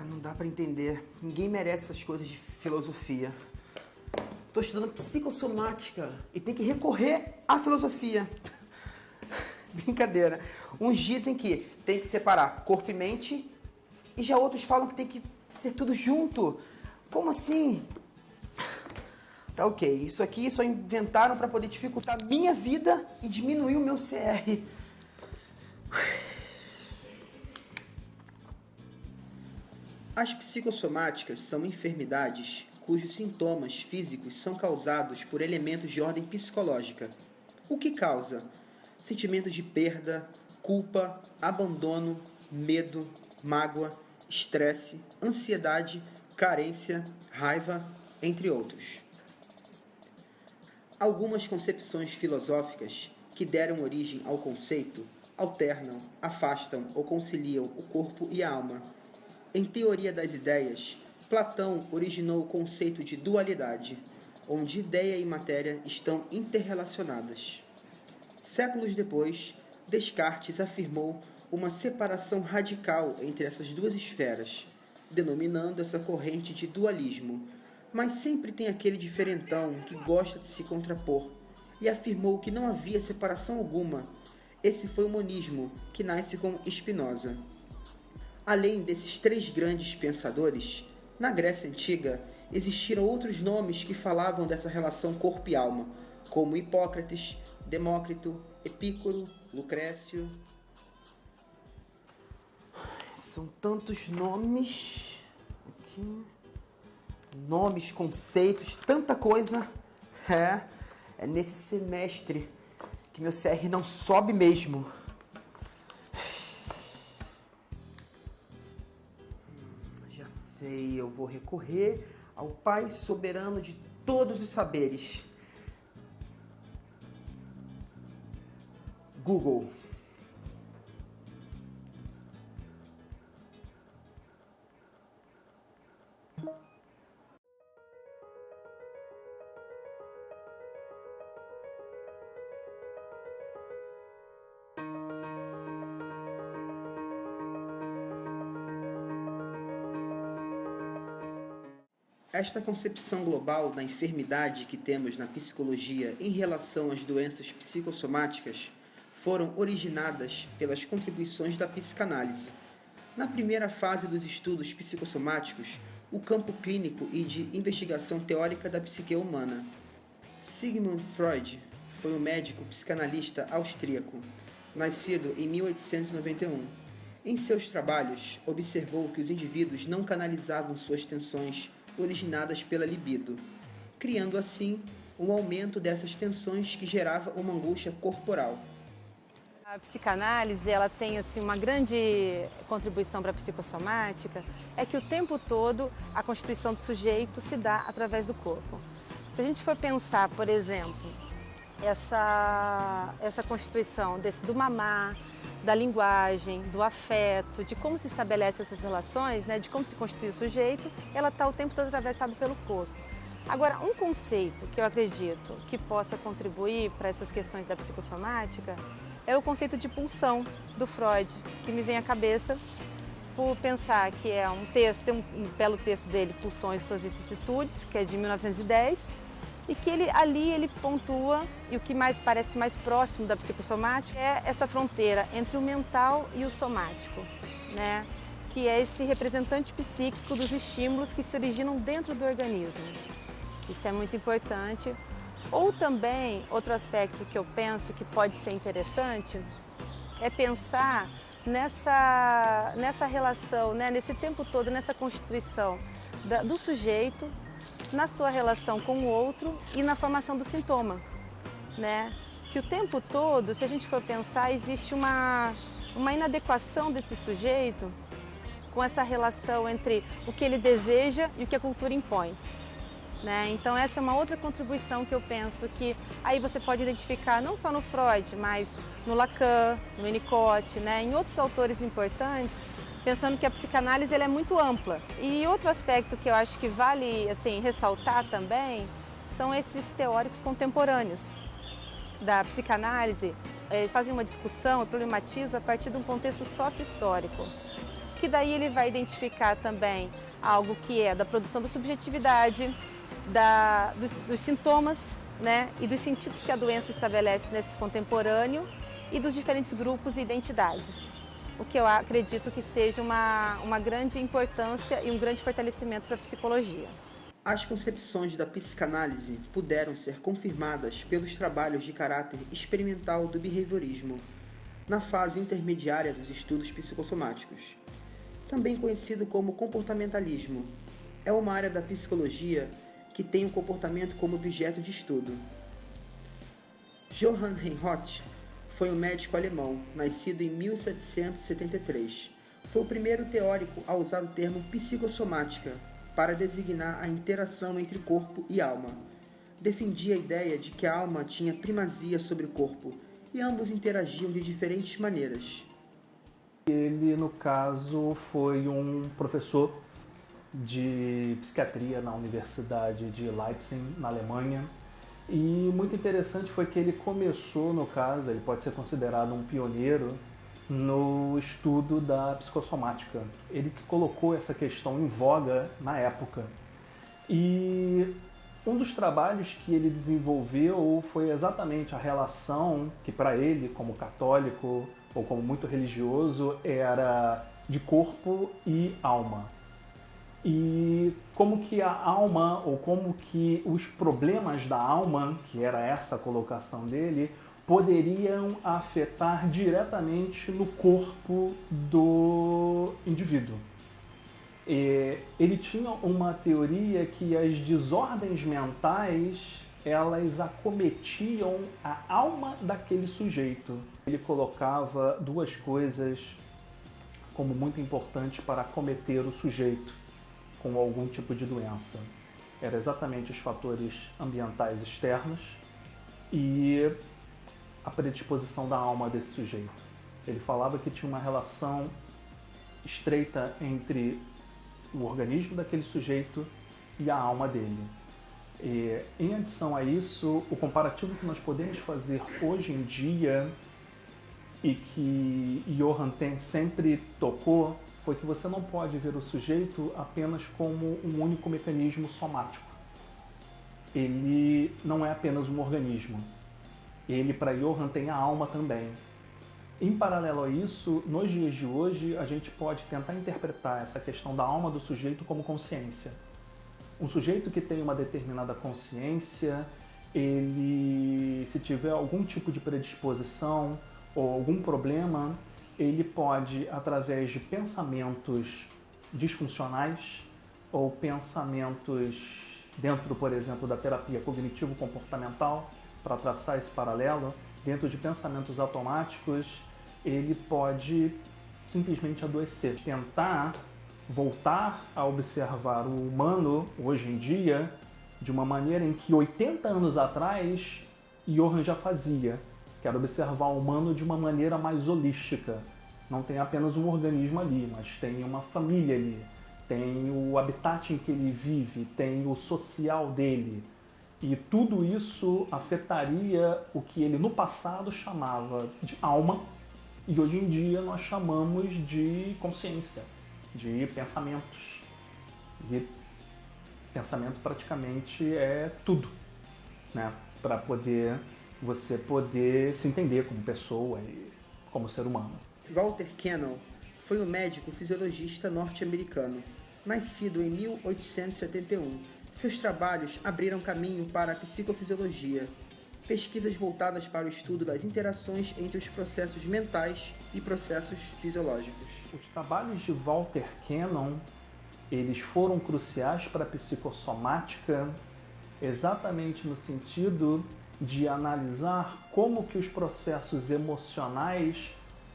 não dá pra entender. Ninguém merece essas coisas de filosofia. Tô estudando psicossomática e tem que recorrer à filosofia. Brincadeira. Uns dizem que tem que separar corpo e mente e já outros falam que tem que ser tudo junto. Como assim? Tá ok, isso aqui só inventaram pra poder dificultar a minha vida e diminuir o meu CR. As psicossomáticas são enfermidades cujos sintomas físicos são causados por elementos de ordem psicológica. O que causa? Sentimentos de perda, culpa, abandono, medo, mágoa, estresse, ansiedade, carência, raiva, entre outros. Algumas concepções filosóficas que deram origem ao conceito alternam, afastam ou conciliam o corpo e a alma. Em Teoria das Ideias, Platão originou o conceito de dualidade, onde ideia e matéria estão interrelacionadas. Séculos depois, Descartes afirmou uma separação radical entre essas duas esferas, denominando essa corrente de dualismo, mas sempre tem aquele diferentão que gosta de se contrapor, e afirmou que não havia separação alguma. Esse foi o monismo, que nasce com Spinoza. Além desses três grandes pensadores, na Grécia Antiga existiram outros nomes que falavam dessa relação corpo e alma, como Hipócrates, Demócrito, Epícoro, Lucrécio. São tantos nomes aqui. Nomes, conceitos, tanta coisa. É nesse semestre que meu CR não sobe mesmo. Já sei, eu vou recorrer ao Pai soberano de todos os saberes. Google. Esta concepção global da enfermidade que temos na psicologia em relação às doenças psicossomáticas foram originadas pelas contribuições da psicanálise. Na primeira fase dos estudos psicossomáticos, o campo clínico e de investigação teórica da psique humana. Sigmund Freud foi um médico psicanalista austríaco, nascido em 1891. Em seus trabalhos, observou que os indivíduos não canalizavam suas tensões originadas pela libido, criando assim um aumento dessas tensões que gerava uma angústia corporal. A psicanálise, ela tem assim, uma grande contribuição para a psicossomática, é que o tempo todo a constituição do sujeito se dá através do corpo. Se a gente for pensar, por exemplo, essa constituição do mamar, da linguagem, do afeto, de como se estabelecem essas relações, né, de como se constitui o sujeito, ela está o tempo todo atravessada pelo corpo. Agora, um conceito que eu acredito que possa contribuir para essas questões da psicossomática é o conceito de pulsão do Freud, que me vem à cabeça por pensar que é um texto, tem um belo texto dele, Pulsões e Suas Vicissitudes, que é de 1910, e que ele pontua, e o que parece mais próximo da psicossomática é essa fronteira entre o mental e o somático, né? Que é esse representante psíquico dos estímulos que se originam dentro do organismo. Isso é muito importante. Ou também, outro aspecto que eu penso que pode ser interessante é pensar nessa relação, né? Nesse tempo todo, nessa constituição do sujeito, na sua relação com o outro e na formação do sintoma, né? Que o tempo todo, se a gente for pensar, existe uma inadequação desse sujeito com essa relação entre o que ele deseja e o que a cultura impõe, né? Então essa é uma outra contribuição que eu penso que aí você pode identificar não só no Freud, mas no Lacan, no Winnicott, né? Em outros autores importantes, pensando que a psicanálise ela é muito ampla. E outro aspecto que eu acho que vale assim, ressaltar também são esses teóricos contemporâneos da psicanálise, fazem uma discussão e problematizam a partir de um contexto sócio-histórico. O que daí ele vai identificar também algo que é da produção da subjetividade, dos sintomas, né, e dos sentidos que a doença estabelece nesse contemporâneo e dos diferentes grupos e identidades. O que eu acredito que seja uma grande importância e um grande fortalecimento para a psicologia. As concepções da psicanálise puderam ser confirmadas pelos trabalhos de caráter experimental do behaviorismo, na fase intermediária dos estudos psicossomáticos. Também conhecido como comportamentalismo, é uma área da psicologia que tem o comportamento como objeto de estudo. Johann Reinhold foi um médico alemão, nascido em 1773. Foi o primeiro teórico a usar o termo psicossomática para designar a interação entre corpo e alma. Defendia a ideia de que a alma tinha primazia sobre o corpo e ambos interagiam de diferentes maneiras. Ele, no caso, foi um professor de psiquiatria na Universidade de Leipzig, na Alemanha. E muito interessante foi que ele começou, no caso, ele pode ser considerado um pioneiro no estudo da psicossomática. Ele que colocou essa questão em voga na época. E um dos trabalhos que ele desenvolveu foi exatamente a relação que para ele, como católico ou como muito religioso, era de corpo e alma. E como que a alma, ou como que os problemas da alma, que era essa a colocação dele, poderiam afetar diretamente no corpo do indivíduo. E ele tinha uma teoria que as desordens mentais, elas acometiam a alma daquele sujeito. Ele colocava duas coisas como muito importantes para acometer o sujeito com algum tipo de doença. Era exatamente os fatores ambientais externos e a predisposição da alma desse sujeito. Ele falava que tinha uma relação estreita entre o organismo daquele sujeito e a alma dele. E, em adição a isso, o comparativo que nós podemos fazer hoje em dia e que Johann sempre tocou foi que você não pode ver o sujeito apenas como um único mecanismo somático. Ele não é apenas um organismo. Ele, para Johann, tem a alma também. Em paralelo a isso, nos dias de hoje, a gente pode tentar interpretar essa questão da alma do sujeito como consciência. Um sujeito que tem uma determinada consciência, ele, se tiver algum tipo de predisposição ou algum problema, ele pode, através de pensamentos disfuncionais ou pensamentos dentro, por exemplo, da terapia cognitivo-comportamental, para traçar esse paralelo, dentro de pensamentos automáticos, ele pode simplesmente adoecer. Tentar voltar a observar o humano, hoje em dia, de uma maneira em que 80 anos atrás, Johann já fazia. Quero observar o humano de uma maneira mais holística. Não tem apenas um organismo ali, mas tem uma família ali. Tem o habitat em que ele vive, tem o social dele. E tudo isso afetaria o que ele no passado chamava de alma e hoje em dia nós chamamos de consciência, de pensamentos. E pensamento praticamente é tudo, né? Para você poder se entender como pessoa e como ser humano. Walter Kennel foi um médico fisiologista norte-americano, nascido em 1871. Seus trabalhos abriram caminho para a psicofisiologia, pesquisas voltadas para o estudo das interações entre os processos mentais e processos fisiológicos. Os trabalhos de Walter Kennel, eles foram cruciais para a psicossomática exatamente no sentido de analisar como que os processos emocionais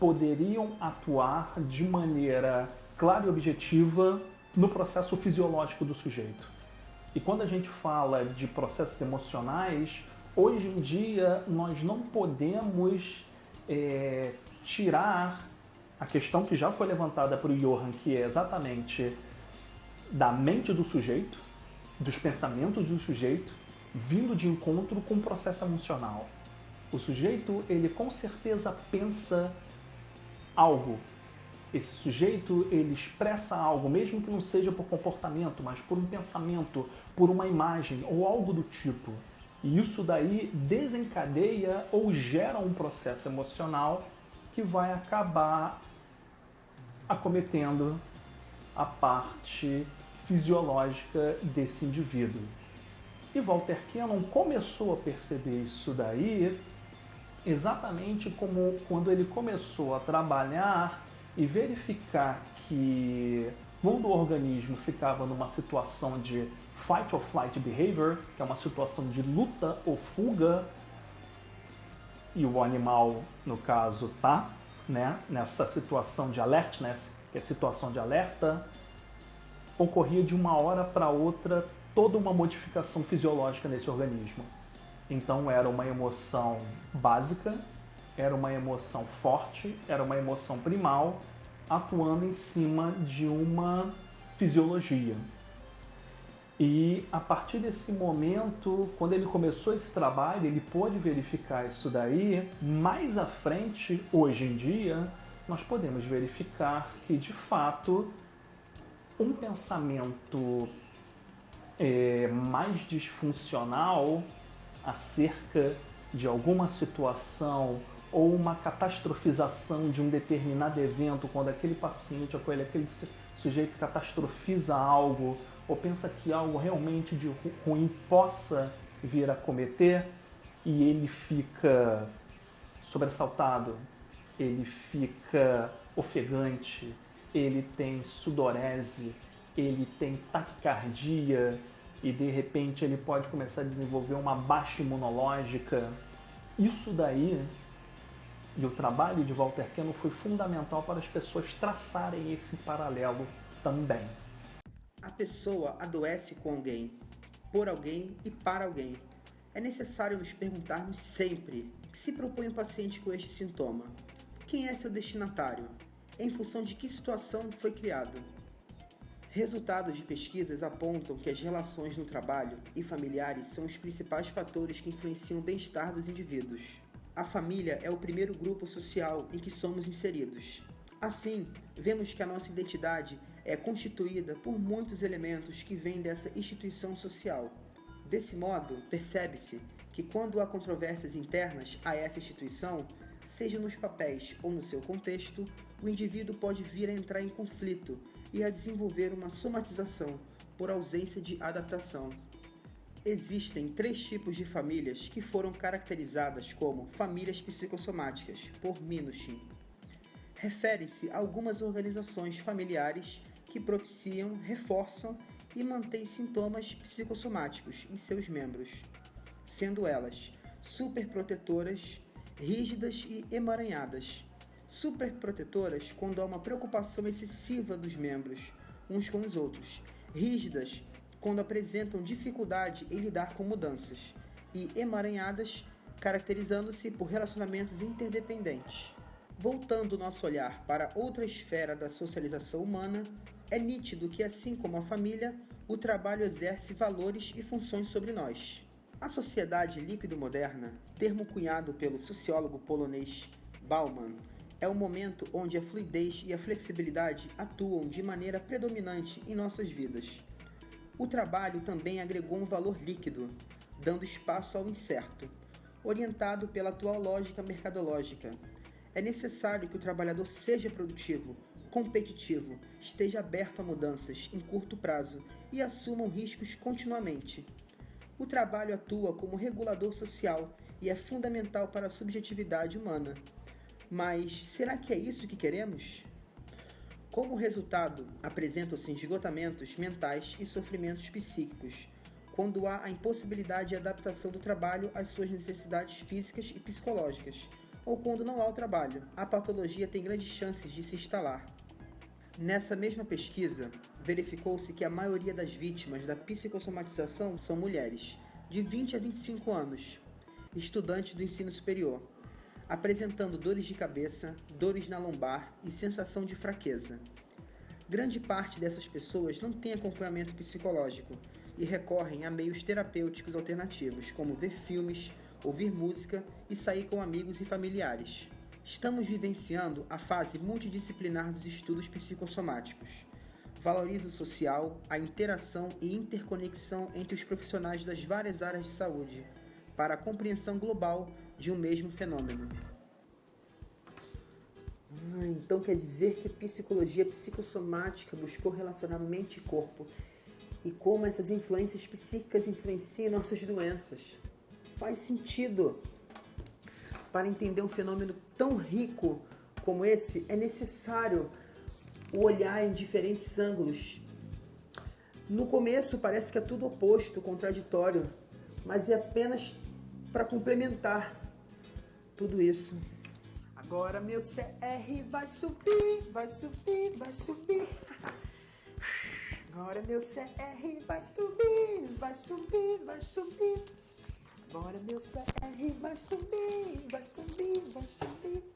poderiam atuar de maneira clara e objetiva no processo fisiológico do sujeito. E quando a gente fala de processos emocionais, hoje em dia nós não podemos tirar a questão que já foi levantada por Johann, que é exatamente da mente do sujeito, dos pensamentos do sujeito, vindo de encontro com o processo emocional. O sujeito, ele com certeza pensa algo, esse sujeito ele expressa algo, mesmo que não seja por comportamento, mas por um pensamento, por uma imagem ou algo do tipo. E isso daí desencadeia ou gera um processo emocional que vai acabar acometendo a parte fisiológica desse indivíduo. E Walter Cannon começou a perceber isso daí exatamente como quando ele começou a trabalhar e verificar que quando o organismo ficava numa situação de fight or flight behavior, que é uma situação de luta ou fuga, e o animal, no caso, tá, né, nessa situação de alertness, que é situação de alerta, ocorria de uma hora para outra toda uma modificação fisiológica nesse organismo. Então era uma emoção básica, era uma emoção forte, era uma emoção primal, atuando em cima de uma fisiologia. E a partir desse momento, quando ele começou esse trabalho, ele pôde verificar isso daí. Mais à frente, hoje em dia, nós podemos verificar que, de fato, um pensamento mais disfuncional acerca de alguma situação ou uma catastrofização de um determinado evento, quando aquele paciente ou aquele sujeito catastrofiza algo ou pensa que algo realmente de ruim possa vir a cometer e ele fica sobressaltado, ele fica ofegante, ele tem sudorese, ele tem taquicardia e de repente ele pode começar a desenvolver uma baixa imunológica. Isso daí, e o trabalho de Walter Cannon foi fundamental para as pessoas traçarem esse paralelo também. A pessoa adoece com alguém, por alguém e para alguém. É necessário nos perguntarmos sempre que se propõe um paciente com este sintoma. Quem é seu destinatário? Em função de que situação foi criado? Resultados de pesquisas apontam que as relações no trabalho e familiares são os principais fatores que influenciam o bem-estar dos indivíduos. A família é o primeiro grupo social em que somos inseridos. Assim, vemos que a nossa identidade é constituída por muitos elementos que vêm dessa instituição social. Desse modo, percebe-se que quando há controvérsias internas a essa instituição, seja nos papéis ou no seu contexto, o indivíduo pode vir a entrar em conflito e a desenvolver uma somatização por ausência de adaptação. Existem 3 tipos de famílias que foram caracterizadas como famílias psicossomáticas, por Minuchin. Referem-se a algumas organizações familiares que propiciam, reforçam e mantêm sintomas psicossomáticos em seus membros, sendo elas superprotetoras, rígidas e emaranhadas. Superprotetoras quando há uma preocupação excessiva dos membros uns com os outros, rígidas quando apresentam dificuldade em lidar com mudanças, e emaranhadas caracterizando-se por relacionamentos interdependentes. Voltando o nosso olhar para outra esfera da socialização humana, é nítido que, assim como a família, o trabalho exerce valores e funções sobre nós. A sociedade líquido-moderna, termo cunhado pelo sociólogo polonês Bauman, é um momento onde a fluidez e a flexibilidade atuam de maneira predominante em nossas vidas. O trabalho também agregou um valor líquido, dando espaço ao incerto, orientado pela atual lógica mercadológica. É necessário que o trabalhador seja produtivo, competitivo, esteja aberto a mudanças em curto prazo e assumam riscos continuamente. O trabalho atua como regulador social e é fundamental para a subjetividade humana. Mas será que é isso que queremos? Como resultado, apresentam-se esgotamentos mentais e sofrimentos psíquicos, quando há a impossibilidade de adaptação do trabalho às suas necessidades físicas e psicológicas, ou quando não há o trabalho, a patologia tem grandes chances de se instalar. Nessa mesma pesquisa, verificou-se que a maioria das vítimas da psicossomatização são mulheres, de 20 a 25 anos, estudantes do ensino superior, apresentando dores de cabeça, dores na lombar e sensação de fraqueza. Grande parte dessas pessoas não tem acompanhamento psicológico e recorrem a meios terapêuticos alternativos, como ver filmes, ouvir música e sair com amigos e familiares. Estamos vivenciando a fase multidisciplinar dos estudos psicossomáticos. Valoriza o social, a interação e interconexão entre os profissionais das várias áreas de saúde, para a compreensão global de um mesmo fenômeno. Então quer dizer que a psicologia psicossomática buscou relacionar mente e corpo e como essas influências psíquicas influenciam nossas doenças. Faz sentido. Para entender um fenômeno tão rico como esse, é necessário o olhar em diferentes ângulos. No começo parece que é tudo oposto, contraditório, mas é apenas para complementar tudo isso. Agora meu CR vai subir, vai subir, vai subir. Agora meu CR vai subir, vai subir, vai subir. Agora meu CR vai subir, vai subir, vai subir.